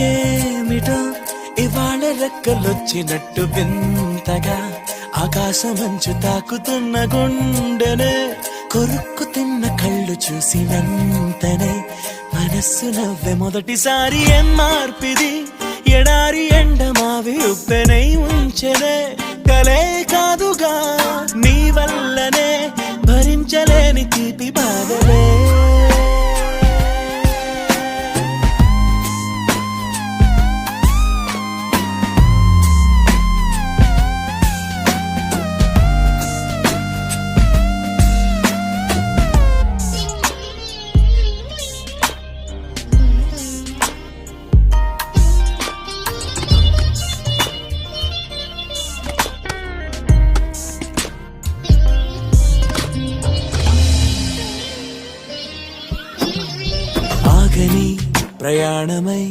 ఏమిటో ఇవాళ రెక్కలొచ్చినట్టు వింతగా ఆకాశమంచు తాకుతున్న గుండెనే కొరుక్కు తిన్న కళ్ళు చూసినంతనే మనస్సు నవ్వే మొదటిసారి ఏం మార్పిది ఎడారి ఎండమావి ఉప్పెనై ఉంచెనే కలే కాదుగా నీ వల్లనే భరించలేని తీపి బాధలే ఆగని ప్రయాణమై